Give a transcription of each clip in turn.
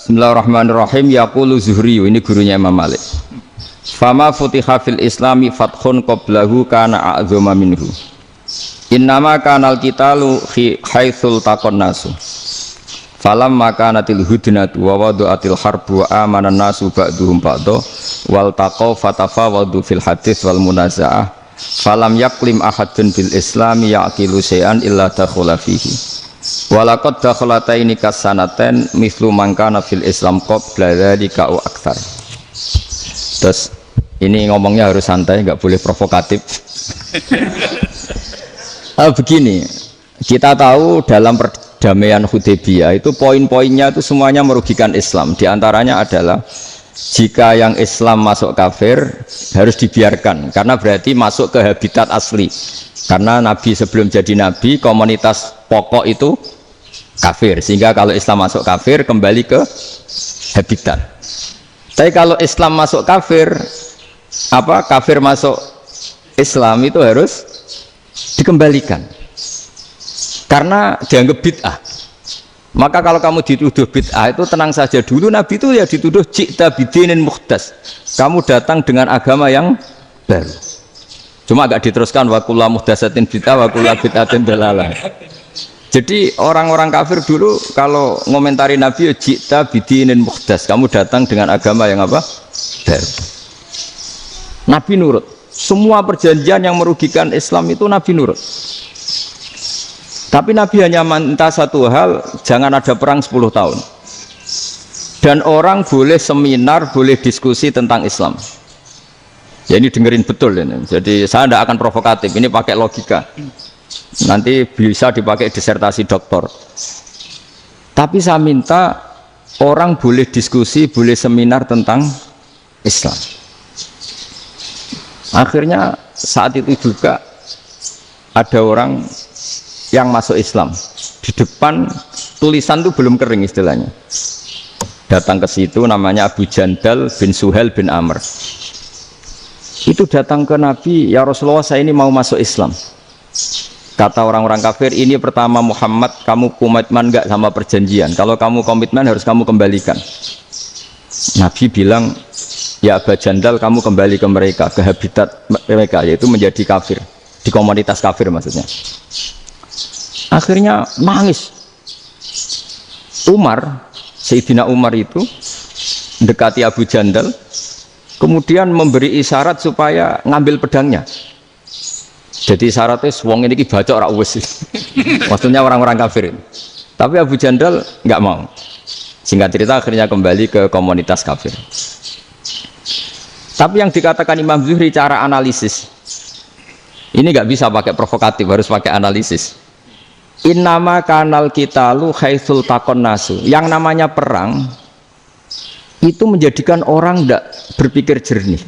Bismillahirrahmanirrahim. Yaqulu Zuhri, ini gurunya Imam Malik. Fama futiha fil islami fathun qablahu kana a'zama minhu. Innama kanal qitalu haitsul taqon nasu. Falam makanatil hudnatu wa wadu'atil harbu wa amanan nasu ba'duhum ba'do wal taqaw fatafawadu fil hadits wal munaza'ah. Falam yaklim ahadun bil islami yaqilu syai'an illa dakhala fihi. Walaqad dakhalataini kasanaten mithlu mangkana fil islam qabla dzalika wa aktsar. Terus ini ngomongnya harus santai, nggak boleh provokatif. Begini, kita tahu dalam perdamaian Hudaybiyah itu poin-poinnya itu semuanya merugikan Islam. Di antaranya adalah jika yang Islam masuk kafir harus dibiarkan karena berarti masuk ke habitat asli. Karena Nabi sebelum jadi Nabi komunitas pokok itu kafir, sehingga kalau Islam masuk kafir kembali ke habitat. Tapi kalau Islam masuk kafir, kafir masuk Islam itu harus dikembalikan karena dianggap bid'ah. Maka kalau kamu dituduh bid'ah itu tenang saja, dulu Nabi itu ya dituduh ji'ta bidinin muhdas, kamu datang dengan agama yang baru. Cuma agak diteruskan wa kullu muhdatsatin bid'ah wa kullu bid'atin dalalah. Jadi orang-orang kafir dulu kalau ngomentari Nabi ji'ta bidinin muhdas, kamu datang dengan agama yang apa? Baru. Nabi nurut. Semua perjanjian yang merugikan Islam itu Nabi nurut. Tapi Nabi hanya minta satu hal, jangan ada perang 10 tahun. Dan orang boleh seminar, boleh diskusi tentang Islam. Ya ini dengerin betul ini. Jadi saya tidak akan provokatif, ini pakai logika. Nanti bisa dipakai disertasi doktor. Tapi saya minta orang boleh diskusi, boleh seminar tentang Islam. Akhirnya saat itu juga ada orang yang masuk Islam. Di depan tulisan itu belum kering istilahnya. Datang ke situ namanya Abu Jandal bin Suhail bin Amr. Itu datang ke Nabi, ya Rasulullah saya ini mau masuk Islam. Kata orang-orang kafir, ini pertama Muhammad, kamu komitmen enggak sama perjanjian? Kalau kamu komitmen harus kamu kembalikan. Nabi bilang, ya Abu Jandal kamu kembali ke mereka, ke habitat mereka, yaitu menjadi kafir, di komunitas kafir maksudnya. Akhirnya nangis. Umar, Sayyidina Umar itu mendekati Abu Jandal, kemudian memberi isyarat supaya ngambil pedangnya. Jadi isyaratnya wong ini baca ora wis. Maksudnya orang-orang kafir. Tapi Abu Jandal nggak mau. Singkat cerita akhirnya kembali ke komunitas kafir. Tapi yang dikatakan Imam Zuhri cara analisis ini nggak bisa pakai provokatif, harus pakai analisis. Innama kanal qitalu haitsul taqon nasu. Yang namanya perang itu menjadikan orang tidak berpikir jernih.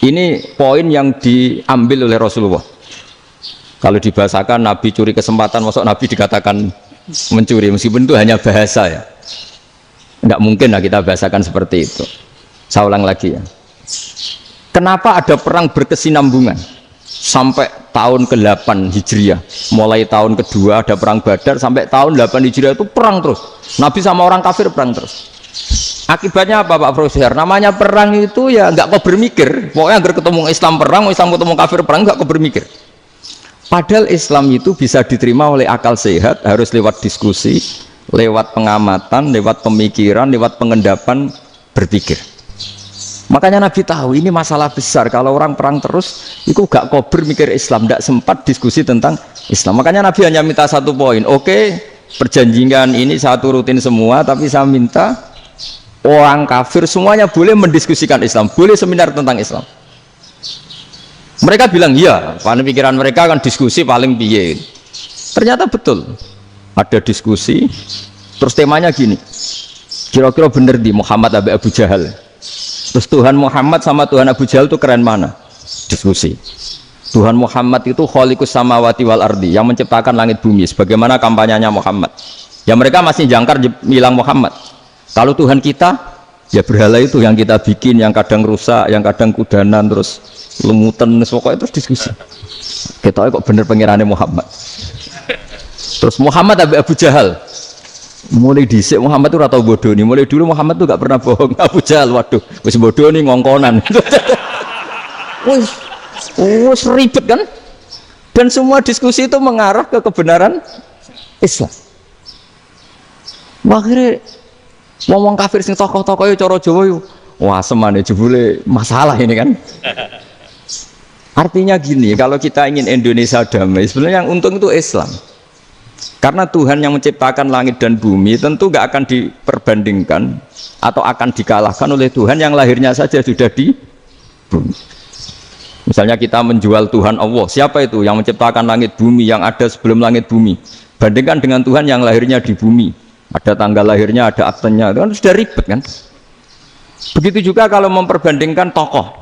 Ini poin yang diambil oleh Rasulullah. Kalau dibahasakan Nabi curi kesempatan, masuk Nabi dikatakan mencuri, meskipun itu hanya bahasa ya. Enggak mungkin lah kita bahasakan seperti itu. Saya ulang lagi ya. Kenapa ada perang berkesinambungan sampai tahun ke-8 Hijriah? Mulai tahun kedua ada perang Badar sampai tahun 8 Hijriah itu perang terus. Nabi sama orang kafir perang terus. Akibatnya apa Pak Profesor? Namanya perang itu ya nggak kau bermikir. Pokoknya agar ketemu Islam perang, Islam ketemu kafir perang, nggak kau bermikir. Padahal Islam itu bisa diterima oleh akal sehat, harus lewat diskusi, lewat pengamatan, lewat pemikiran, lewat pengendapan berpikir. Makanya Nabi tahu ini masalah besar. Kalau orang perang terus, itu gak kober mikir Islam, tidak sempat diskusi tentang Islam. Makanya Nabi hanya minta satu poin. Oke, perjanjian ini saya turutin semua, tapi saya minta orang kafir semuanya boleh mendiskusikan Islam, boleh seminar tentang Islam. Mereka bilang iya, karena pikiran mereka kan diskusi paling piye. Ternyata betul, ada diskusi. Terus temanya gini, kira-kira bener di Muhammad Abu Jahal. Terus Tuhan Muhammad sama Tuhan Abu Jahal itu keren mana? Diskusi. Tuhan Muhammad itu khaliqus samawati wal ardi, yang menciptakan langit bumi. Sebagaimana kampanyenya Muhammad. Ya mereka masih jangkar bilang Muhammad. Kalau Tuhan kita, ya berhala itu yang kita bikin, yang kadang rusak, yang kadang kudanan, terus lumutan, pokoknya terus diskusi. Kita kok bener pengirannya Muhammad. Terus Muhammad Abu Jahal. Mulai dhisik Muhammad itu ora tau bodoni. Mulai dulu Muhammad tuh gak pernah bohong. Abu Jahal, waduh, wis bodoni ngongkonan. Wis ribet kan? Dan semua diskusi itu mengarah ke kebenaran Islam. Akhirnya ngomong kafir sing tokoh-tokoh yo cara Jawa yo. Wah, semane jebule masalah ini kan. Artinya gini, kalau kita ingin Indonesia damai, sebenarnya yang untung itu Islam. Karena Tuhan yang menciptakan langit dan bumi tentu gak akan diperbandingkan atau akan dikalahkan oleh Tuhan yang lahirnya saja sudah di bumi. Misalnya kita menjual Tuhan Allah, siapa itu yang menciptakan langit bumi yang ada sebelum langit bumi? Bandingkan dengan Tuhan yang lahirnya di bumi, ada tanggal lahirnya, ada aktenya, itu kan sudah ribet kan? Begitu juga kalau memperbandingkan tokoh.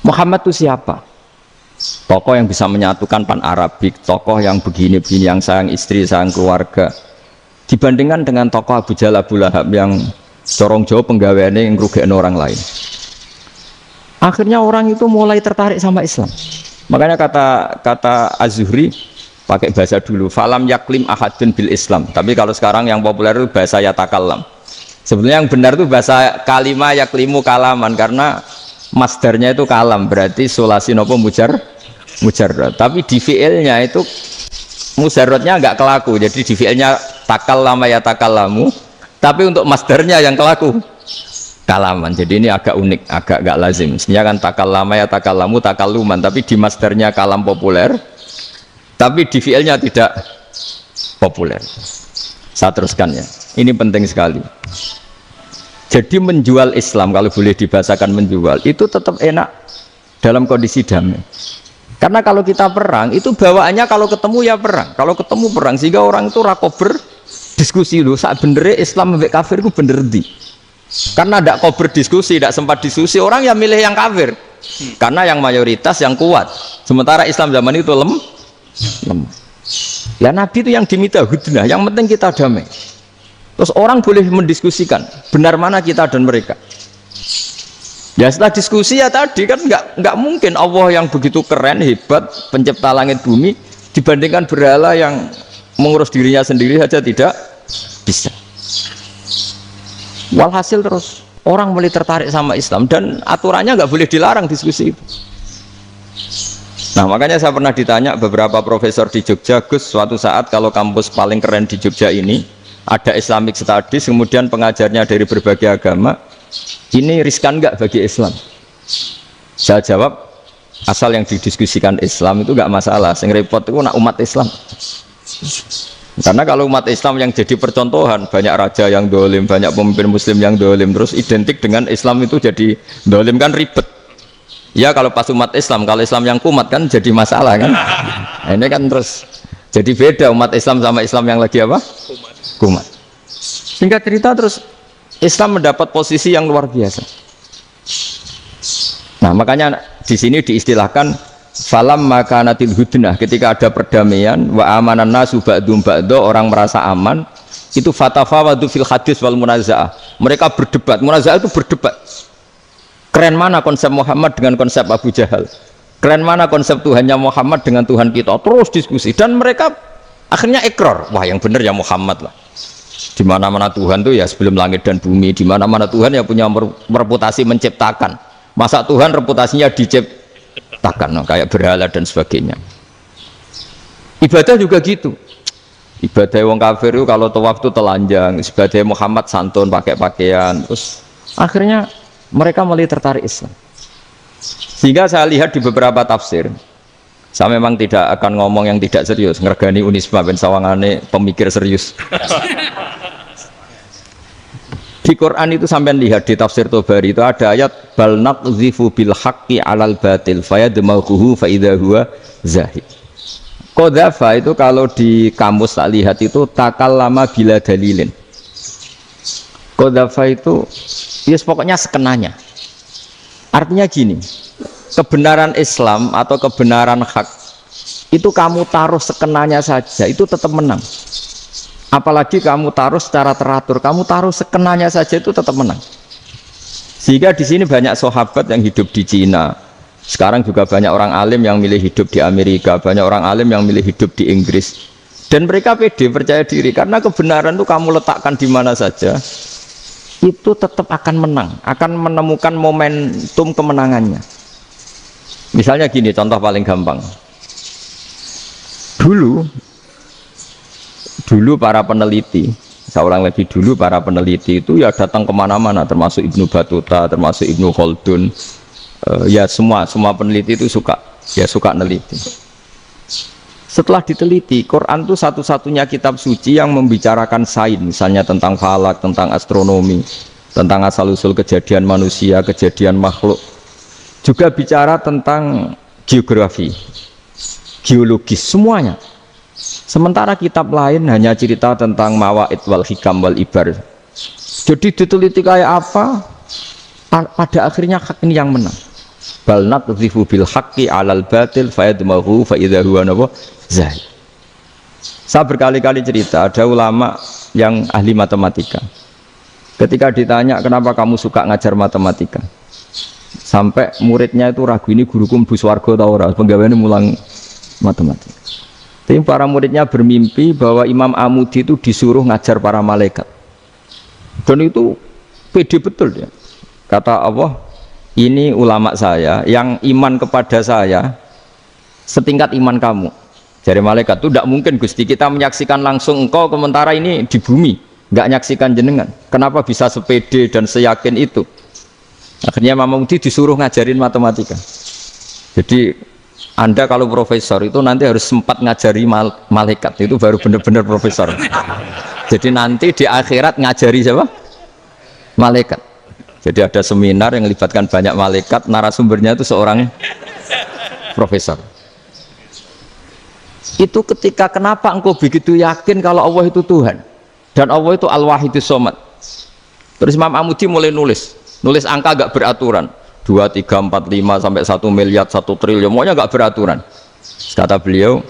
Muhammad itu siapa? Tokoh yang bisa menyatukan pan Arabik, tokoh yang begini-begini, yang sayang istri, sayang keluarga. Dibandingkan dengan tokoh Abu Jahal, Abu Lahab yang corong jauh penggaweannya yang ngerugikan orang lain. Akhirnya orang itu mulai tertarik sama Islam. Makanya kata Az-Zuhri pakai bahasa dulu, falam yaklim ahadun bil Islam. Tapi kalau sekarang yang populer itu bahasa yatakallam. Sebenarnya yang benar itu bahasa kalimah yaklimu kalaman, karena masdarnya itu kalam, berarti sulasi nopo mujarrad. Tapi di fiilnya itu mujarradnya enggak kelaku. Jadi di fiilnya takallama ya takallamu, tapi untuk masdarnya yang kelaku kalaman. Jadi ini agak unik, agak enggak lazim. Sebenarnya kan takallama ya takallamu takalluman, tapi di masdarnya kalam populer, tapi di fiilnya tidak populer. Saya teruskan ya. Ini penting sekali. Jadi menjual Islam, kalau boleh dibahasakan menjual, itu tetap enak dalam kondisi damai. Karena kalau kita perang, itu bawaannya kalau ketemu ya perang. Kalau ketemu perang, sehingga orang itu rakober diskusi loh. Saat benernya Islam sampai kafir itu bener di. Karena tidak kober diskusi, tidak sempat diskusi, orang yang milih yang kafir. Karena yang mayoritas yang kuat. Sementara Islam zaman itu lemah. Ya Nabi itu yang diminta hudnah, yang penting kita damai. Terus orang boleh mendiskusikan benar mana kita dan mereka. Ya setelah diskusi ya tadi kan nggak mungkin Allah yang begitu keren hebat pencipta langit bumi dibandingkan berhala yang mengurus dirinya sendiri saja tidak bisa. Walhasil terus orang mulai tertarik sama Islam dan aturannya nggak boleh dilarang diskusi itu. Nah makanya saya pernah ditanya beberapa profesor di Jogja, Gus, suatu saat kalau kampus paling keren di Jogja ini ada Islamic Studies, kemudian pengajarnya dari berbagai agama, ini riskan nggak bagi Islam? Saya jawab, asal yang didiskusikan Islam itu nggak masalah, yang repot itu nak umat Islam. Karena kalau umat Islam yang jadi percontohan, banyak raja yang dolim, banyak pemimpin muslim yang dolim, terus identik dengan Islam itu jadi dolim kan ribet. Ya kalau pas umat Islam, kalau Islam yang kumat kan jadi masalah kan. Nah, ini kan terus jadi beda umat Islam sama Islam yang lagi apa? Kumat. Singkat cerita terus Islam mendapat posisi yang luar biasa. Nah makanya di sini diistilahkan falam makanatil hudnah, ketika ada perdamaian wa amanan nasu ba'dum ba'do, orang merasa aman, itu fatafawadu fil hadis wal munazaah, mereka berdebat. Munazaah itu berdebat, keren mana konsep Muhammad dengan konsep Abu Jahal, keren mana konsep Tuhannya Muhammad dengan Tuhan kita, terus diskusi. Dan mereka akhirnya ikrar, wah yang benar ya Muhammad lah. Di mana-mana Tuhan tuh ya sebelum langit dan bumi, di mana-mana Tuhan ya punya reputasi menciptakan. Masa Tuhan reputasinya diciptakan, no, kayak berhala dan sebagainya. Ibadah juga gitu. Ibadah wong kafir itu kalau tawaf itu telanjang, ibadah Muhammad santun pakai pakaian. Terus akhirnya mereka mulai tertarik Islam. Sehingga saya lihat di beberapa tafsir, saya memang tidak akan ngomong yang tidak serius, ngergani Unisba ben sawangane pemikir serius. Di Quran itu sampai lihat di tafsir Tobari itu ada ayat bal naqzifu bil haqqi 'alal batil fayadmaghuhu fa idza huwa zahid. Qadzafa itu kalau di kamus tak lihat itu takallama bila dalilin. Qadzafa itu ya pokoknya sekenanya. Artinya gini, kebenaran Islam atau kebenaran hak itu kamu taruh sekenanya saja itu tetap menang. Apalagi kamu taruh secara teratur, kamu taruh sekenanya saja itu tetap menang. Sehingga di sini banyak sahabat yang hidup di Cina. Sekarang juga banyak orang alim yang milih hidup di Amerika, banyak orang alim yang milih hidup di Inggris. Dan mereka pede, percaya diri, karena kebenaran itu kamu letakkan di mana saja, itu tetap akan menang, akan menemukan momentum kemenangannya. Misalnya gini, contoh paling gampang. Dulu para peneliti, seorang lagi dulu para peneliti itu ya datang kemana-mana, termasuk Ibnu Battuta, termasuk Ibnu Khaldun, ya semua peneliti itu suka neliti. Setelah diteliti, Quran itu satu-satunya kitab suci yang membicarakan sains, misalnya tentang falak, tentang astronomi, tentang asal-usul kejadian manusia, kejadian makhluk. Juga bicara tentang geografi, geologis, semuanya. Sementara kitab lain hanya cerita tentang mawaid wal hikam wal ibar. Jadi diteliti kayak apa, pada akhirnya hak ini yang menang. Bal naqdhifu bil haqqi 'alal batil fayadmaghu fa idza huwa zahid. Saya berkali-kali cerita, ada ulama yang ahli matematika. Ketika ditanya kenapa kamu suka ngajar matematika, sampai muridnya itu ragu, ini guruku mlebu swarga ta ora, penggaweane mulang matematika. Tapi para muridnya bermimpi bahwa Imam Amudi itu disuruh ngajar para malaikat. Dan itu pede betul dia. Kata Allah, ini ulama saya yang iman kepada saya setingkat iman kamu. Dari malaikat itu tidak mungkin Gusti, kita menyaksikan langsung engkau, sementara ini di bumi nggak nyaksikan jenengan. Kenapa bisa sepede dan seyakin itu? Akhirnya Imam Amudi disuruh ngajarin matematika. Jadi Anda kalau profesor itu nanti harus sempat ngajari malaikat, itu baru benar-benar profesor. Jadi nanti di akhirat ngajari siapa? Malaikat. Jadi ada seminar yang melibatkan banyak malaikat, narasumbernya itu seorang profesor. Itu ketika kenapa engkau begitu yakin kalau Allah itu Tuhan dan Allah itu Al-Wahidus Shomad. Terus Imam Amudi mulai nulis angka gak beraturan, 2, 3, 4, 5 sampai 1 miliar, 1 triliun, semuanya gak beraturan. Kata beliau,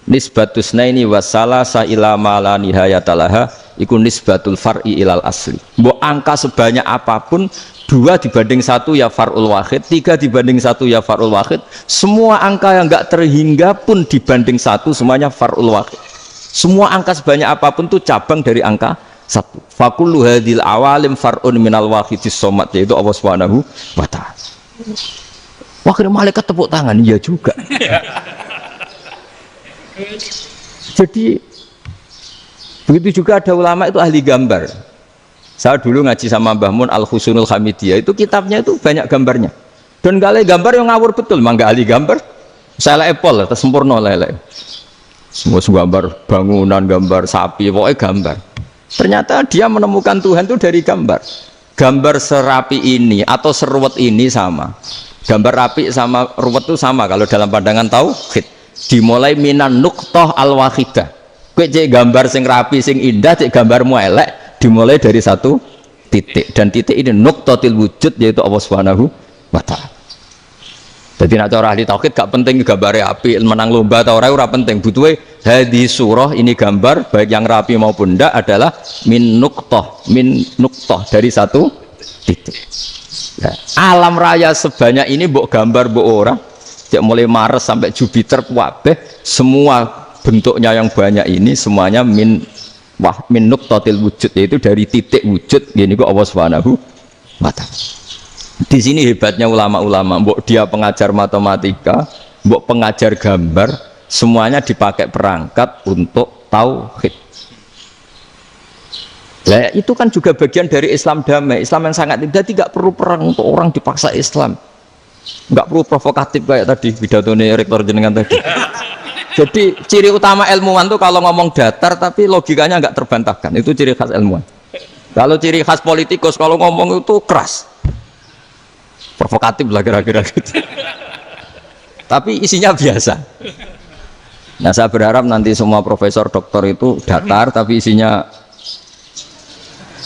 nisbatus naini wasalasa ila ma la nihayatalaha iku nisbatul far'i ilal asli. Mbok angka sebanyak apapun, 2 dibanding 1 ya far'ul wahid, 3 dibanding 1 ya far'ul wahid. Semua angka yang enggak terhingga pun dibanding 1 semuanya far'ul wahid. Semua angka sebanyak apapun itu cabang dari angka 1. Fakullu hadil awalim far'un minal wahidis somad, yaitu Allah Subhanahu wa ta'ala. Wakil malaikat tepuk tangan, iya juga. Jadi begitu juga ada ulama itu ahli gambar. Saya dulu ngaji sama Mbah Mun Al-Husunul Hamidiyah, itu kitabnya itu banyak gambarnya. Dan gale gambar yang ngawur betul, memang gak ahli gambar. Saya Apple, sempurna lele. Semua gambar bangunan, gambar sapi, pokoknya gambar. Ternyata dia menemukan Tuhan itu dari gambar. Gambar serapi ini atau seruwet ini sama. Gambar rapi sama ruwet itu sama kalau dalam pandangan tauhid. Dimulai minan nuqtah al-wahidah. Kowe cek gambar sing rapi, sing indah, cek gambarmu elek, dimulai dari 1 titik. Dan titik ini nuqtatil wujud, yaitu Allah Subhanahu wa ta'ala. Jadi nak cara ahli tauhid gak penting gambarnya api, menang lomba atau ora penting. Butuhe hadis surah ini gambar baik yang rapi maupun ndak adalah min nuqtah dari 1 titik. Nah, alam raya sebanyak ini mbok gambar mbok ora, cek mulai Mars sampai Jupiter kabeh semua bentuknya yang banyak ini semuanya min nuqtatil wujud, yaitu dari titik wujud. Gini kok Allah Subhanahu wa ta'ala. Di sini hebatnya ulama-ulama, mbok dia pengajar matematika, mbok pengajar gambar, semuanya dipakai perangkat untuk tauhid. Nah, itu kan juga bagian dari Islam damai, Islam yang sangat tidak perlu perang untuk orang dipaksa Islam. Nggak perlu provokatif kayak tadi pidatonya rektor jenengan tadi. Jadi ciri utama ilmuwan tuh kalau ngomong datar tapi logikanya nggak terbantahkan, itu ciri khas ilmuwan. Kalau ciri khas politikus kalau ngomong itu keras, provokatif lah kira-kira gitu. Tapi isinya biasa. Nah, saya berharap nanti semua profesor doktor itu datar tapi isinya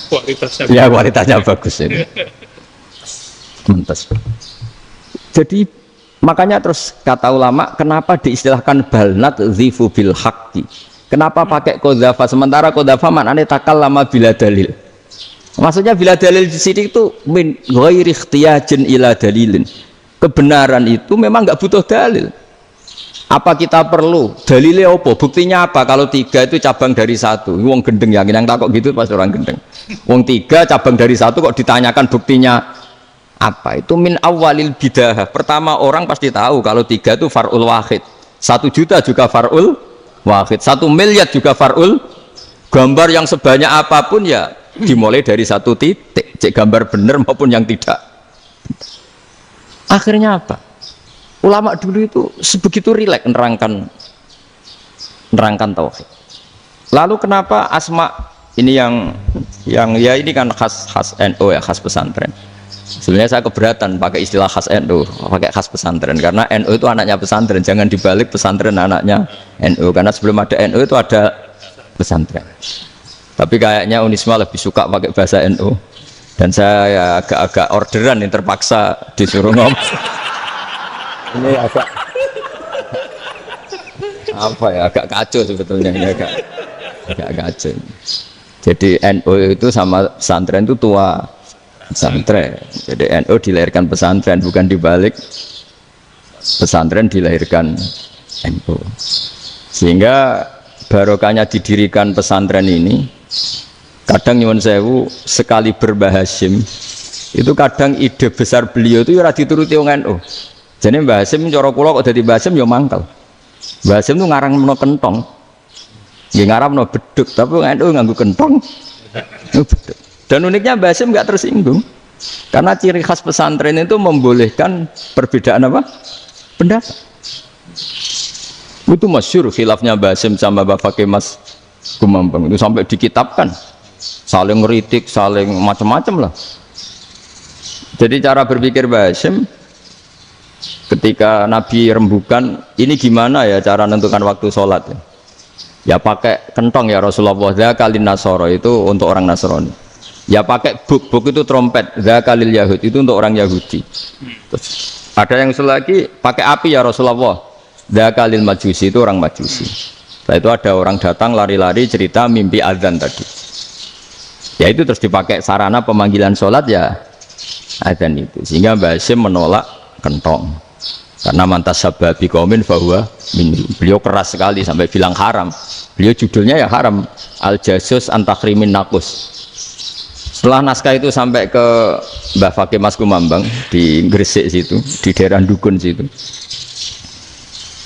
kualitasnya bagus ini. Mentes. Jadi makanya terus kata ulama, kenapa diistilahkan balnat zifu bil haqqi? Kenapa pakai qadzafa sementara qadzafa maknanya takallama bila dalil? Maksudnya bila dalil di sini itu min ghairi ikhtiyajin ila dalilin. Kebenaran itu memang enggak butuh dalil. Apa kita perlu dalilnya apa? Buktinya apa? Kalau 3 itu cabang dari 1, wong gendeng yakin yang takut gitu pasti orang gendeng. Wong 3 cabang dari 1 kok ditanyakan buktinya apa? Itu min awalil bidah. Pertama orang pasti tahu kalau 3 itu far'ul wahid. 1 juta juga far'ul wahid. 1 miliar juga far'ul. Gambar yang sebanyak apapun ya dimulai dari 1 titik. Cek gambar benar maupun yang tidak. Akhirnya apa? Ulama dulu itu sebegitu rileks nerangkan tauhid. Lalu kenapa asma ini yang ya ini kan khas NU ya, khas pesantren. Sebenarnya saya keberatan pakai istilah khas NU, pakai khas pesantren karena NU itu anaknya pesantren, jangan dibalik pesantren anaknya NU karena sebelum ada NU itu ada pesantren. Tapi kayaknya Unisma lebih suka pakai bahasa NU dan saya ya agak-agak orderan yang terpaksa disuruh ngomong. Ini agak apa ya, agak kacau sebetulnya ini agak kacau. Jadi NU itu sama pesantren itu tua pesantren. Jadi NU dilahirkan pesantren, bukan dibalik pesantren dilahirkan NU. Sehingga barokahnya didirikan pesantren ini kadang nyuwun sewu sekali berbahashim itu kadang ide besar beliau itu ya dituruti wong NU. Jadi Mbah Hasim cara kula kok dadi Mbah Hasim ya mangkel. Mbah Hasim itu ngarangno kentong. Nggih ngaramno beduk, tapi NU nganggo kentong. Beduk. Dan uniknya Mbah Hasim enggak tersinggung. Karena ciri khas pesantren itu membolehkan perbedaan apa? Pendapat. Itu masyhur khilafnya Mbah Hasim sama Mbah Fakih Mas Kumambang itu sampai dikitabkan. Saling ngeritik, saling macam-macam lah. Jadi cara berpikir Mbah Hasim ketika Nabi rembukan, ini gimana ya cara menentukan waktu sholat ya? Ya pakai kentong ya Rasulullah, zakalin nasoro itu untuk orang Nasrani. Ya pakai buk itu trompet, zakalil Yahud itu untuk orang Yahudi. Terus, ada yang usul lagi pakai api ya Rasulullah, zakalil Majusi itu orang Majusi. Setelah itu ada orang datang lari-lari cerita mimpi azan tadi. Ya itu terus dipakai sarana pemanggilan sholat ya azan itu. Sehingga Mbah Hasim menolak kentong. Karena mantas sababi kaumin bahwa beliau keras sekali sampai bilang haram. Beliau judulnya ya haram, al jasus antakrimin nakus. Setelah naskah itu sampai ke Mbah Fakih Mas Kumambang di Gresik situ, di daerah Dukun situ.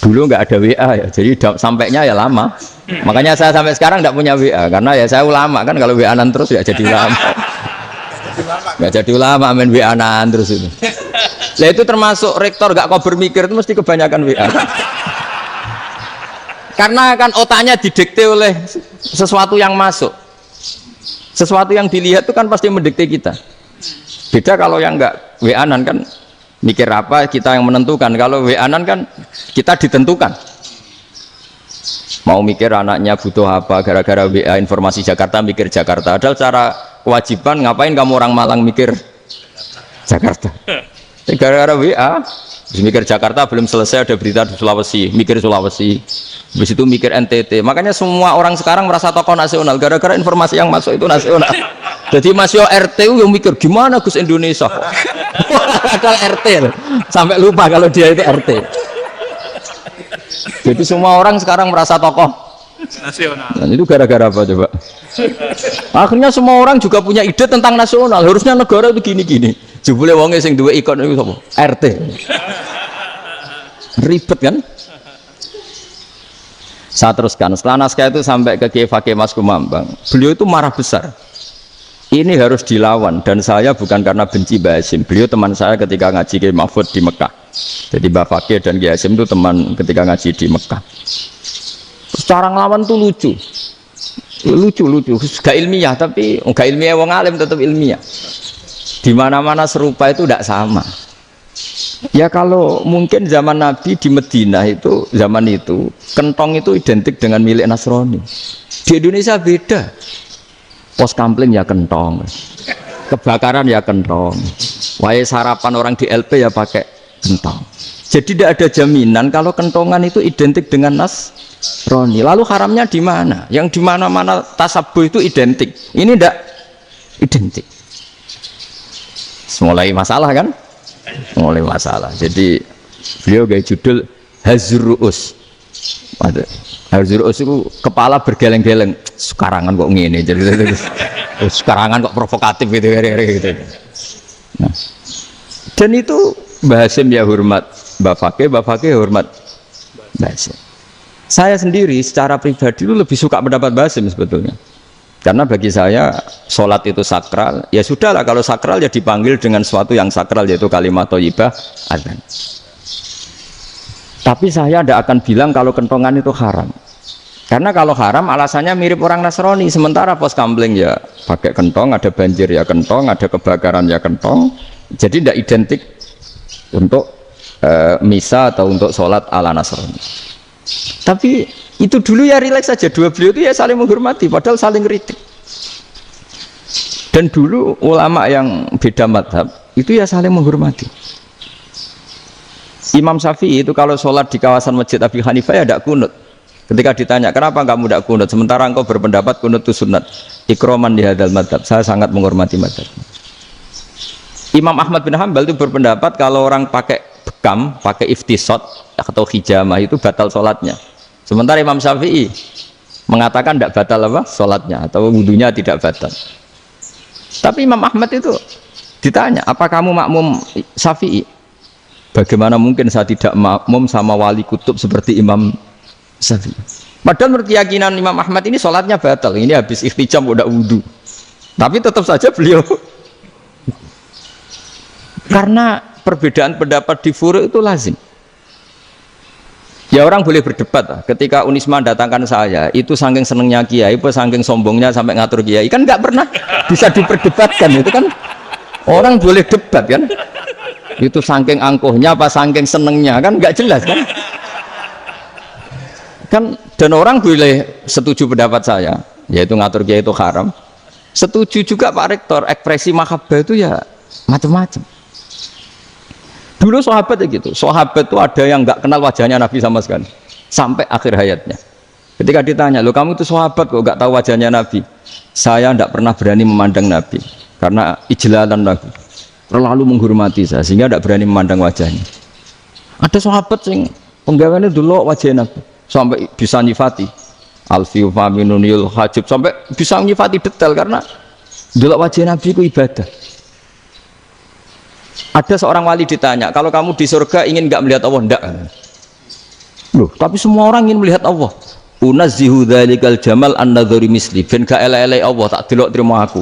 Dulu nggak ada WA ya, jadi sampainya ya lama. Makanya saya sampai sekarang nggak punya WA karena ya saya ulama kan, kalau WA-an terus ya jadi ulama. Nggak jadi ulama main WA-an terus itu. Nah itu termasuk rektor gak kau bermikir itu mesti kebanyakan WA. Karena kan otaknya didikte oleh sesuatu yang masuk, sesuatu yang dilihat itu kan pasti mendikte kita. Beda kalau yang nggak WA-an kan mikir apa kita yang menentukan. Kalau WA-an kan kita ditentukan. Mau mikir anaknya butuh apa gara-gara WA informasi Jakarta mikir Jakarta. Padahal cara kewajiban ngapain kamu orang Malang mikir Jakarta? Gara-gara WA, mikir Jakarta belum selesai ada berita di Sulawesi, mikir Sulawesi, habis itu mikir NTT. Makanya semua orang sekarang merasa tokoh nasional gara-gara informasi yang masuk itu nasional. Jadi Mas Yo RT yang mikir gimana Gus Indonesia kok? Ada RT sampai lupa kalau dia itu RT. Jadi semua orang sekarang merasa tokoh nasional. Dan itu gara-gara apa coba? Akhirnya semua orang juga punya ide tentang nasional. Harusnya negara itu gini-gini. Jebule wonge sing duwe ikon itu sapa? RT. Ribet kan? Saya teruskan. Setelah naskah itu sampai ke Kiai Fakih Mas Kumambang, beliau itu marah besar. Ini harus dilawan dan saya bukan karena benci Mbah Hasim. Beliau teman saya ketika ngaji Kiai Mahfud di Mekah. Jadi Mbah Fakih dan Kiai Hasim itu teman ketika ngaji di Mekah. Cara ngelawan tuh lucu, gak ilmiah tapi gak ilmiah wong alim tetap ilmiah. Di mana-mana serupa itu tidak sama. Ya kalau mungkin zaman Nabi di Madinah itu zaman itu kentong itu identik dengan milik Nasrani. Di Indonesia beda. Pos kampling ya kentong, kebakaran ya kentong, wae sarapan orang di LP ya pakai kentong. Jadi tidak ada jaminan kalau kentongan itu identik dengan Nasrani. Lalu haramnya di mana? Yang di mana-mana tasabuh itu identik. Ini tidak identik. Mulai masalah kan? Mulai masalah. Jadi beliau gaya judul hazruus. Hazruus itu kepala bergeleng-geleng. Sekarangan kok ngene jadi sekarangan kok provokatif gitu. Nah. Dan itu Mbah Hasyim ya hormat Mbah Fakih hormat Mbah Hasyim. Saya sendiri secara pribadi itu lebih suka pendapat Mbah Hasyim sebetulnya. Karena bagi saya sholat itu sakral, ya sudahlah kalau sakral ya dipanggil dengan sesuatu yang sakral yaitu kalimat thayyibah adzan. Tapi saya tidak akan bilang kalau kentongan itu haram. Karena kalau haram alasannya mirip orang Nasrani, sementara pos kamling ya pakai kentong, ada banjir ya kentong, ada kebakaran ya kentong. Jadi tidak identik untuk misa atau untuk sholat ala Nasrani. Tapi itu dulu ya rileks saja, dua beliau itu ya saling menghormati padahal saling kritik. Dan dulu ulama yang beda madhab itu ya saling menghormati. Imam Syafi'i itu kalau sholat di kawasan Masjid Abi Hanifah ya tidak kunut. Ketika ditanya kenapa kamu tidak kunut sementara engkau berpendapat kunut itu sunat, ikroman di hadal madhab, saya sangat menghormati madhab. Imam Ahmad bin Hanbal itu berpendapat kalau orang pakai bekam, pakai iftisot atau hijamah itu batal sholatnya. Sementara Imam Syafi'i mengatakan tidak batal apa sholatnya atau wudunya tidak batal. Tapi Imam Ahmad itu ditanya, apa kamu makmum Syafi'i? Bagaimana mungkin saya tidak makmum sama wali kutub seperti Imam Syafi'i? Padahal menurut keyakinan Imam Ahmad ini sholatnya batal. Ini habis ikhtijam udah wudu. Tapi tetap saja beliau karena perbedaan pendapat di furu' itu lazim. Ya orang boleh berdebat ketika Unisma datangkan saya itu saking senengnya kiai apa saking sombongnya sampai ngatur kiai kan nggak pernah bisa diperdebatkan itu kan orang boleh debat kan itu saking angkuhnya apa saking senengnya kan nggak jelas kan dan orang boleh setuju pendapat saya yaitu ngatur kiai itu haram, setuju juga Pak Rektor ekspresi mahabbah itu ya macam-macam. Dulu sahabat ya gitu, sahabat itu ada yang nggak kenal wajahnya Nabi sama sekali sampai akhir hayatnya. Ketika ditanya, lo kamu itu sahabat kok nggak tahu wajahnya Nabi? Saya tidak pernah berani memandang Nabi karena ijlalan Nabi terlalu menghormati saya sehingga tidak berani memandang wajahnya. Ada sahabat yang penggawaannya dulu wajah Nabi sampai bisa nyifati alfiu faminunil hajib sampai bisa nyifati detail karena dulu wajah Nabi itu ibadah. Ada seorang wali ditanya, kalau kamu di surga ingin nggak melihat Allah? Enggak. Loh, tapi semua orang ingin melihat Allah. Unazzihu dzalikal jamal an-nadhari misli. Ben gak elek-elek Allah tak delok terima aku.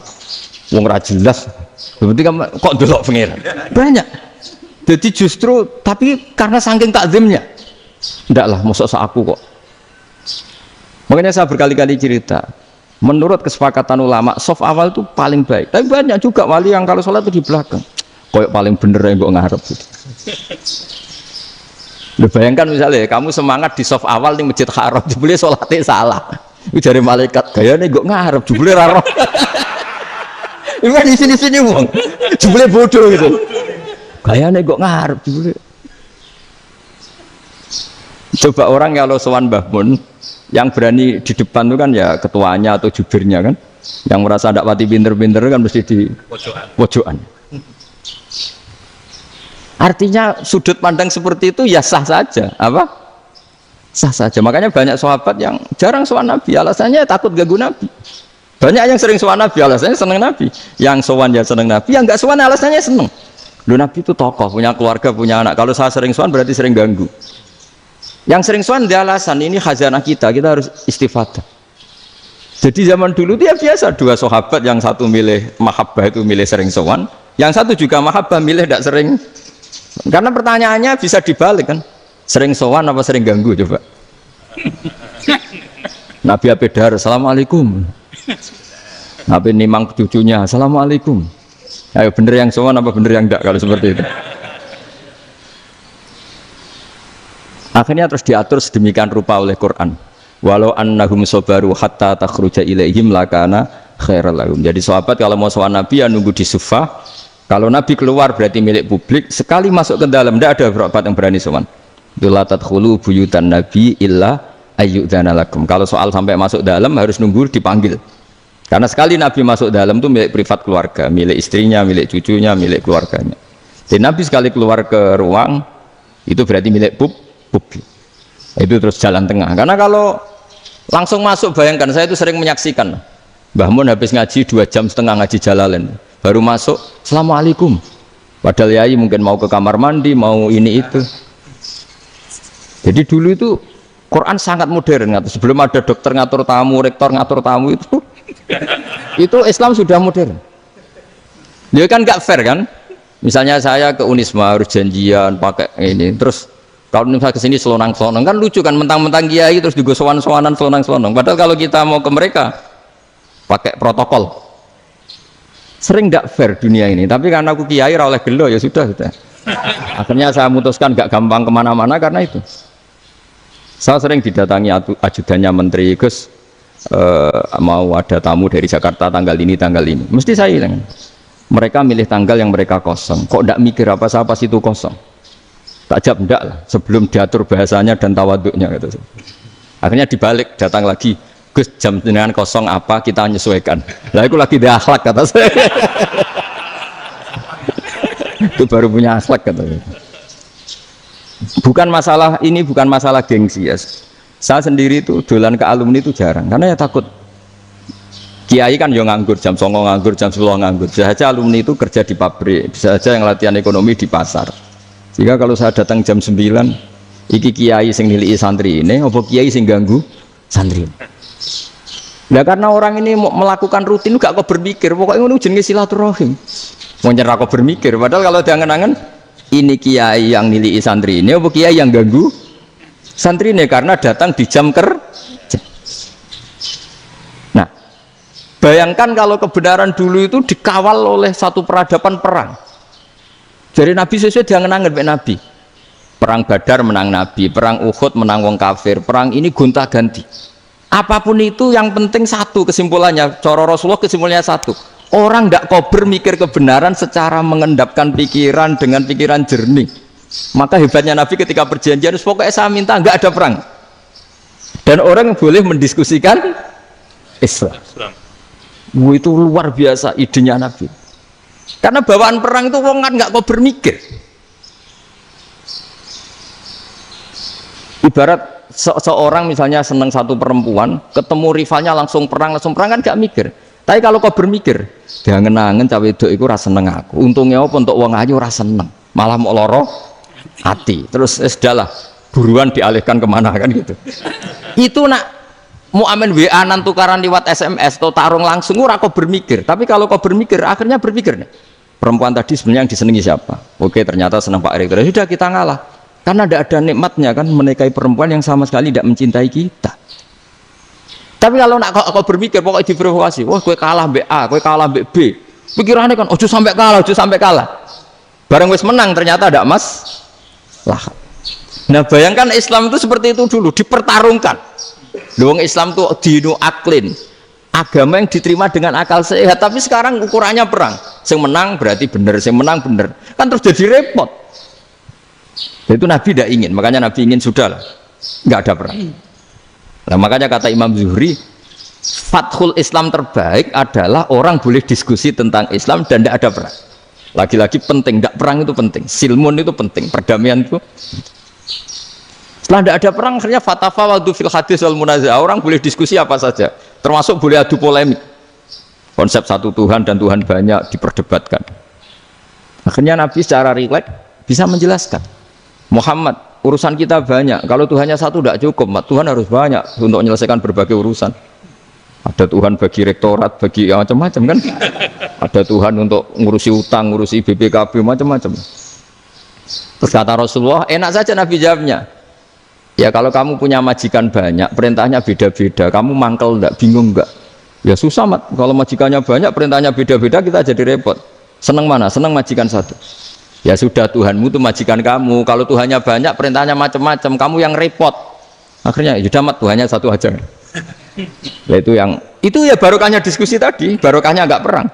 Wong ra jelas. Berarti kok delok pengiran. Banyak. Jadi justru tapi karena saking takzimnya. Enggak lah, mosok aku kok. Makanya saya berkali-kali cerita. Menurut kesepakatan ulama, soft awal itu paling baik. Tapi banyak juga wali yang kalau sholat itu di belakang. Koyok paling bener yang gue ngarep gitu. Bayangkan misalnya kamu semangat di soft awal di Masjid Haram, jebule sholatnya salah. Itu dari malaikat gayane gue ngarep, jebule raro. Ini di sini wong, jebule bodoh gitu. Gayane gue ngarep, jebule. Coba orang kalau sowan Mbah Mun, yang berani di depan itu kan ya ketuanya atau jubirnya kan, yang merasa tidak pati pinter-pinter kan mesti di pojokan. Artinya sudut pandang seperti itu ya sah saja, apa? Sah saja. Makanya banyak sahabat yang jarang sowan Nabi, alasannya takut ganggu Nabi. Banyak yang sering sowan Nabi, alasannya seneng Nabi. Yang sowan ya seneng Nabi, yang nggak sowan alasannya seneng. Lu Nabi itu tokoh, punya keluarga, punya anak. Kalau saya sering sowan berarti sering ganggu. Yang sering sowan dia alasan ini khazanah kita harus istifadah. Jadi zaman dulu dia biasa dua sahabat, yang satu milih mahabbah itu milih sering sowan, yang satu juga mahabbah milih tidak sering. Karena pertanyaannya bisa dibalik kan, sering sowan apa sering ganggu coba. Nabi Abedar, assalamualaikum. Nabi nimang cucunya, assalamualaikum. Ayo bener yang sowan apa bener yang enggak kalau seperti itu. Akhirnya terus diatur sedemikian rupa oleh Quran. Walau annahum sabaru hatta takhruja ilaihim lakana khairal lahum. Jadi sahabat kalau mau sowan Nabi ya nunggu di Sufah. Kalau Nabi keluar berarti milik publik. Sekali masuk ke dalam tidak ada sahabat yang berani sowan. La tadkhulu buyutan Nabi illa ayyudzana lakum. Kalau soal sampai masuk dalam harus nunggu dipanggil. Karena sekali Nabi masuk dalam itu milik privat keluarga, milik istrinya, milik cucunya, milik keluarganya. Jadi Nabi sekali keluar ke ruang itu berarti milik publik. Itu terus jalan tengah. Karena kalau langsung masuk, bayangkan saya itu sering menyaksikan Mbah Mun habis ngaji 2,5 jam ngaji Jalalain, baru masuk Assalamualaikum, padahal yai mungkin mau ke kamar mandi, mau ini itu. Jadi dulu itu Quran sangat modern, sebelum ada dokter ngatur tamu, rektor ngatur tamu itu Islam sudah modern. Dia kan gak fair kan, misalnya saya ke Unisma harus janjian pakai ini, terus kalau misalnya kesini selonang-selonang kan lucu kan, mentang-mentang kiai terus juga sowan-sowanan selonang-selonang, padahal kalau kita mau ke mereka pakai protokol. Sering tidak fair dunia ini, tapi karena aku kiai oleh gelo ya sudah. Akhirnya saya memutuskan gak gampang kemana-mana karena itu. Saya sering didatangi ajudannya menteri, Gus mau ada tamu dari Jakarta tanggal ini, mesti saya bilang, mereka milih tanggal yang mereka kosong, kok tidak mikir apa situ kosong. Tak jawab enggak lah, sebelum diatur bahasanya dan tawaduknya gitu. Akhirnya dibalik, datang lagi, Gus jam dengan kosong apa kita menyesuaikan. Lah itu lagi dia akhlak kata saya. Itu baru punya akhlak kata saya. Bukan masalah ini, bukan masalah gengsi ya. Saya sendiri itu dolan ke alumni itu jarang, karena ya takut. Kiai kan yo nganggur, jam 09.00 nganggur, jam 10 nganggur. Bisa saja alumni itu kerja di pabrik, bisa saja yang latihan ekonomi di pasar. Jika kalau saya datang jam 9, iki kiai sing nilai santri ini, apa kiai sing ganggu santri? Nah karena orang ini melakukan rutin, gak kok berpikir, pokoknya ini jenis silaturahim. Mau nyerah kok berpikir, padahal kalau diangan-angan, ini kiai yang nilai santri ini, apa kiai yang ganggu santri ini karena datang di jam kerja. Nah, bayangkan kalau kebenaran dulu itu dikawal oleh satu peradaban perang. Jadi Nabi sesuai diangen-angen Pak Nabi. Perang Badar menang Nabi, perang Uhud menang wong kafir, perang ini gonta-ganti. Apapun itu yang penting satu kesimpulannya, cara Rasulullah kesimpulannya satu. Orang tidak kober mikir kebenaran secara mengendapkan pikiran dengan pikiran jernih. Maka hebatnya Nabi ketika perjanjian, pokoknya saya minta nggak ada perang. Dan orang boleh mendiskusikan Islam. Itu luar biasa idenya Nabi. Karena bawaan perang itu wong kan nggak kok bermikir. Ibarat seorang misalnya seneng satu perempuan, ketemu rivalnya langsung perang kan nggak mikir. Tapi kalau kau bermikir, jangan-jangan cawe wedok iku ora seneng aku. Untungnya apa untuk wong ayu ora seneng, malah mau loro hati. Terus sudahlah, buruan dialihkan kemana kan gitu. Itu nak mau amen WA nan tukaran lewat SMS atau tarung langsung ora kau bermikir. Tapi kalau kau bermikir, akhirnya berpikir nih. Perempuan tadi sebenarnya yang disenangi siapa? Oke, ternyata senang Pak Erik. Sudah kita ngalah. Karena tidak ada nikmatnya kan menikahi perempuan yang sama sekali tidak mencintai kita. Tapi kalau nak kau berpikir pokoknya diprovokasi, wah gue kalah mbak A, gue kalah mbak B. Pikirannya kan, ojo sampai kalah. Bareng wis menang ternyata ada mas. Lah. Nah bayangkan Islam itu seperti itu dulu, dipertarungkan. Luang Islam itu dinu aklin, agama yang diterima dengan akal sehat. Tapi sekarang ukurannya perang. Yang menang berarti benar, yang menang benar. Kan terus jadi repot. Itu Nabi tidak ingin, makanya Nabi ingin sudahlah, nggak ada perang. Nah, makanya kata Imam Zuhri, fathul Islam terbaik adalah orang boleh diskusi tentang Islam dan tidak ada perang. Lagi-lagi penting, tidak perang itu penting, silmun itu penting, perdamaian itu. Setelah tidak ada perang, akhirnya fatafawadu fil hadis wal munazah, orang boleh diskusi apa saja, termasuk boleh adu polemik. Konsep satu Tuhan dan Tuhan banyak diperdebatkan. Akhirnya Nabi secara rileks bisa menjelaskan, Muhammad, urusan kita banyak, kalau Tuhannya satu tidak cukup, Tuhan harus banyak untuk menyelesaikan berbagai urusan. Ada Tuhan bagi rektorat, bagi macam-macam kan. Ada Tuhan untuk ngurusi utang, ngurusi BPKB, macam-macam. Terus kata Rasulullah, enak saja Nabi jawabnya, ya kalau kamu punya majikan banyak, perintahnya beda-beda, kamu mangkel enggak, bingung enggak? Ya susah mat, kalau majikannya banyak, perintahnya beda-beda, kita jadi repot. Seneng mana? Seneng majikan satu. Ya sudah, Tuhanmu itu majikan kamu. Kalau Tuhannya banyak, perintahnya macam-macam, kamu yang repot. Akhirnya ya sudah mat, Tuhannya satu aja. Ya, itu ya barokahnya diskusi tadi, barokahnya enggak perang.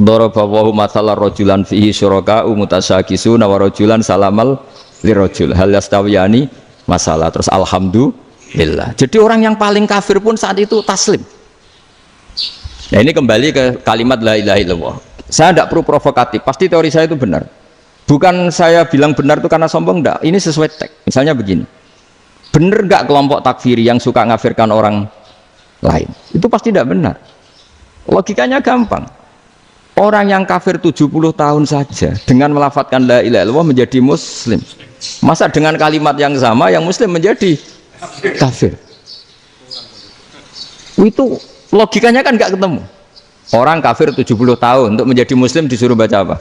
Daraballahu mathalan rajulan fihi syuraka'u mutasyakisuna wa rajulan salamal lirajul hal yastawiyani masalah. Terus alhamdulillah. Jadi orang yang paling kafir pun saat itu taslim. Nah ini kembali ke kalimat la ilaha illallah. Saya tidak perlu provokatif, pasti teori saya itu benar. Bukan saya bilang benar itu karena sombong, enggak. Ini sesuai teks. Misalnya begini. Benar enggak kelompok takfiri yang suka ngafirkan orang lain? Itu pasti tidak benar. Logikanya gampang. Orang yang kafir 70 tahun saja dengan melafadzkan la ilaha illallah menjadi muslim. Masa dengan kalimat yang sama yang muslim menjadi kafir? Itu logikanya kan enggak ketemu. Orang kafir 70 tahun untuk menjadi muslim disuruh baca apa?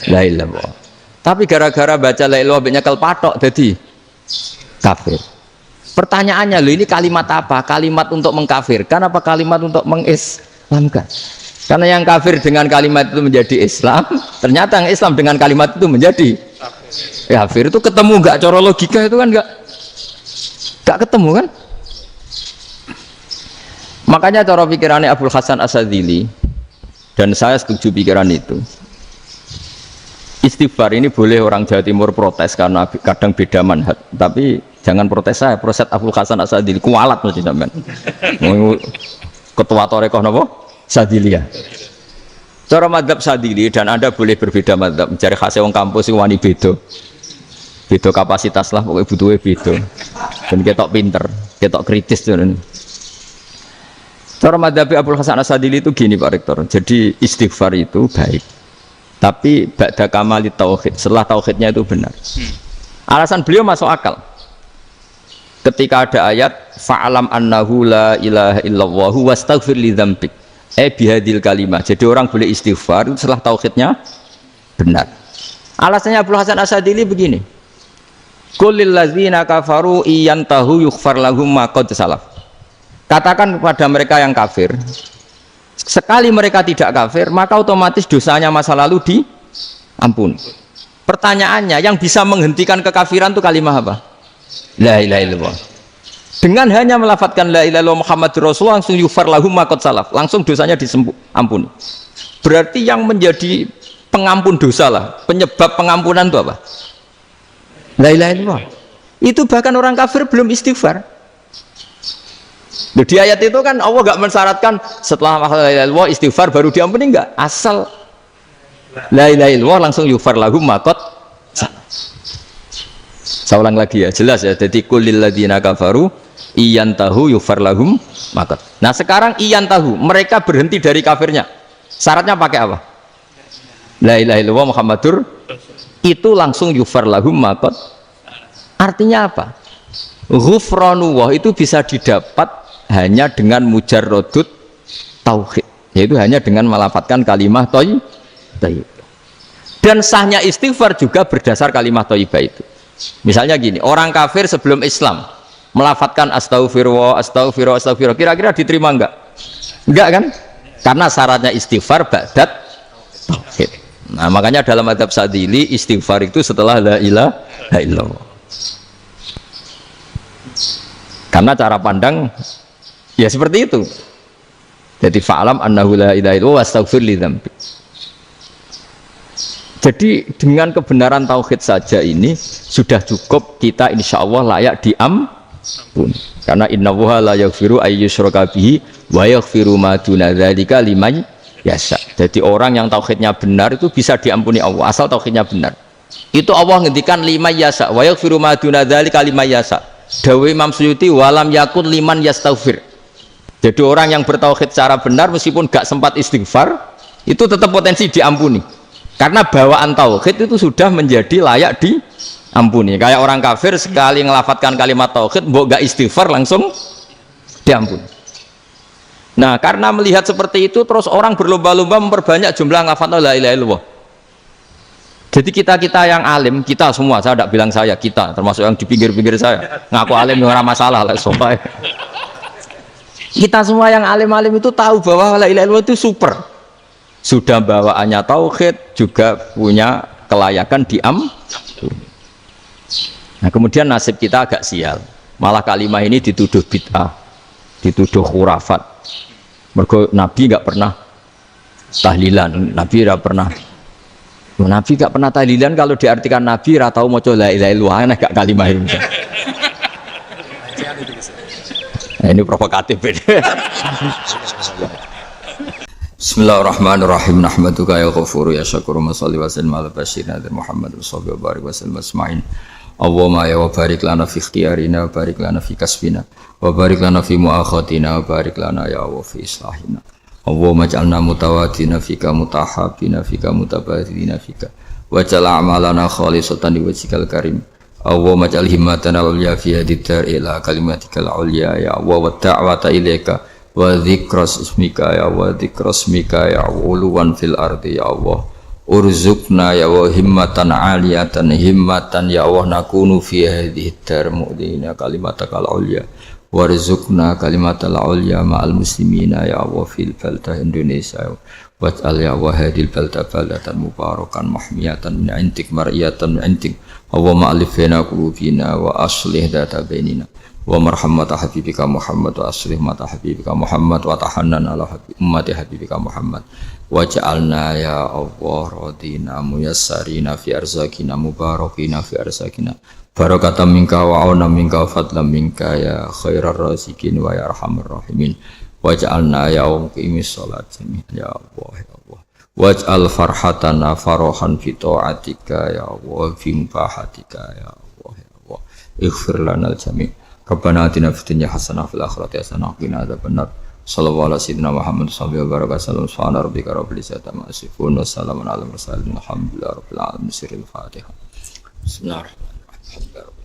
La ilaha illallah. Tapi gara-gara baca la ilaha illallah nyekel patok jadi kafir. Pertanyaannya, loh ini kalimat apa? Kalimat untuk mengkafirkan apa kalimat untuk mengislamkan? Karena yang kafir dengan kalimat itu menjadi Islam, ternyata yang Islam dengan kalimat itu menjadi kafir. Itu ketemu nggak? Cara logika itu kan nggak ketemu kan? Makanya cara pikirannya Abul Hasan Asyadzili, dan saya setuju pikiran itu. Istighfar ini boleh orang Jawa Timur protes karena kadang beda manhaj, tapi jangan protes saya, protes Abul Hasan Asyadzili kualat mesti sampean. Ketua Torekoh napa? Sadiliyah. Cara madzhab Sadili, dan Anda boleh berbeda madzhab, mencari khasnya wong kampus itu wani beda. Beda kapasitas lah, pokoknya butuhnya beda. Dan ketok pinter, ketok kritis tuh. Cara madzhab Abul Hasan Asyadzili itu gini Pak Rektor. Jadi istighfar itu baik. Tapi ba'da kamali tauhid, setelah tauhidnya itu benar. Alasan beliau masuk akal. Ketika ada ayat fa'alam annahu la ilaha illallah wastaghfir li dzambik. Bihadil kalimah. Jadi orang boleh istighfar setelah tauhidnya benar. Alasannya Abdul Hasan Asyadzili begini. Qulil ladzina kafaru iyantahu yughfar lahum ma qad salaf. Katakan kepada mereka yang kafir, sekali mereka tidak kafir, maka otomatis dosanya masa lalu diampuni. Pertanyaannya, yang bisa menghentikan kekafiran itu kalimat apa? La ilaha illallah. Dengan hanya melafadzkan la ilaha illallah Muhammadur Rasulullah langsung yughfar lahum ma qad salaf, langsung dosanya diampuni. Berarti yang menjadi pengampun dosa lah, penyebab pengampunan itu apa? La ilaha illallah. Itu bahkan orang kafir belum istighfar. Di ayat itu kan Allah enggak mensyaratkan setelah la ilaha illallah istighfar baru diampuni, enggak. Asal la ilaha illallah langsung yughfar lahum ma qad salaf. Saya ulang lagi ya, jelas ya. Jadi kulil ladzina kafaru iyantahu yughfar lahum ma qad. Nah, sekarang iyantahu, mereka berhenti dari kafirnya. Syaratnya pakai apa? La ilaha illallah Muhammadur, itu langsung yughfar lahum ma qad. Artinya apa? Ghufranullah itu bisa didapat hanya dengan mujarrodut tauhid, yaitu hanya dengan melafadzkan kalimat thayyibah. Dan sahnya istighfar juga berdasar kalimat thayyibah itu. Misalnya gini, orang kafir sebelum Islam melafadzkan astagfirullah, astagfirullah, astagfirullah, kira-kira diterima enggak? Enggak kan? Karena syaratnya istighfar ba'dat tauhid. Nah, makanya dalam madzhab Sadili istighfar itu setelah la ilaha illallah. Karena cara pandang ya seperti itu. Jadi fa'alam annahu la ilaha illallah wastaghfir li dzambik. Jadi dengan kebenaran tauhid saja ini sudah cukup kita insya Allah layak diampuni. Karena innallaha la yaghfiru ayyusyraka bihi wa yaghfiru ma duna dzalika liman yasha. Jadi orang yang tauhidnya benar itu bisa diampuni Allah asal tauhidnya benar. Itu Allah ngendikan liman yasha wa yaghfiru ma duna dzalika liman yasha. Dawe Imam Suyuti walam yakun liman yastaghfir. Jadi orang yang bertauhid secara benar meskipun gak sempat istighfar itu tetap potensi diampuni. Karena bawaan tauhid itu sudah menjadi layak diampuni. Kayak orang kafir sekali ngelafadzkan kalimat tauhid, mbok gak istighfar langsung diampuni. Nah, karena melihat seperti itu terus orang berlomba-lomba memperbanyak jumlah ngelafadzkan la ilaha illallah. Jadi kita yang alim, kita semua, saya tidak bilang saya, kita termasuk yang di pinggir-pinggir saya ngaku alim ora masalah lah sopai. Kita semua yang alim-alim itu tahu bahwa la ilaha illallah itu super. Sudah bawaannya tauhid, juga punya kelayakan Nah, kemudian nasib kita agak sial. Malah kalimat ini dituduh bid'ah, dituduh khurafat. Mergo Nabi nggak pernah tahlilan, Nabi nggak pernah. Nabi nggak pernah tahlilan, kalau diartikan Nabi nggak tahu mau coba la ilaha illallah, enak gak kalimat ini. Nah, ini provokatif. Bismillahirrahmanirrahim. Nahmaduka ya ghafuru ya syakuru masalli wa sallim ala basyirina Muhammad wa sahbihi wa barik wa sallim asma'in. Allahumma ya wa barik lana fi ikhtiyarina wa barik lana fi kasbina wa barik lana fi muakhatina wa barik lana ya wa fi islahina. Allahumma ij'alna mutawaddina fika mutahabbina fika mutabadilina fika waj'al a'malana khalisatan liwajhikal karim. Allahumma ij'al himmatana wal fi hadid dar ila kalimatikal ulya ya Allah wa da'wata ilaika wa dzikras ismika ya wa dzikras ismika ya uluwan fil ardi ya Allah urzuqna ya wa himmatan aliyatan himmatan ya Allah nakunu fi hadhihi dar mu'dina kalimatakal ulya warzuqna kalimatal ulya ma'al muslimina ya Allah fil baldah Indonesia waj'al ya wa hadil baldah baldatan mubarakan mahmiyatan min intik mar'iyatan min intik Allahumma alif baina qulubina wa aslih dhata bainina wa marhamata habibika Muhammad wa aslih mata habibika Muhammad wa tahannan ala ummati habibika Muhammad waj'alna ya Allah radina muyassarina fi arzakina mubarakina fi arzakina barakatan minka wa auna minka wa fadlan minka ya khairar razikin wa ya arhamar rahimin waj'alna ya muqimis salat jami'an ya Allah ya Allah waj'al farhatana farahan fi ta'atika ya Allah fi mubahatika ya Allah ya Allah ighfir lana al-jami' Rabbana atina fid dunya hasanah fil akhirati hasanah wa qina adzabannar. Shallallahu alaihi wasallam Muhammad sallallahu alaihi wasallam. Subhana rabbika rabbil izzati amma yasifun wa salamun alal mursalin. Alhamdulillahi rabbil alamin. Sirrul Fatihah. Bismillahirrahmanirrahim.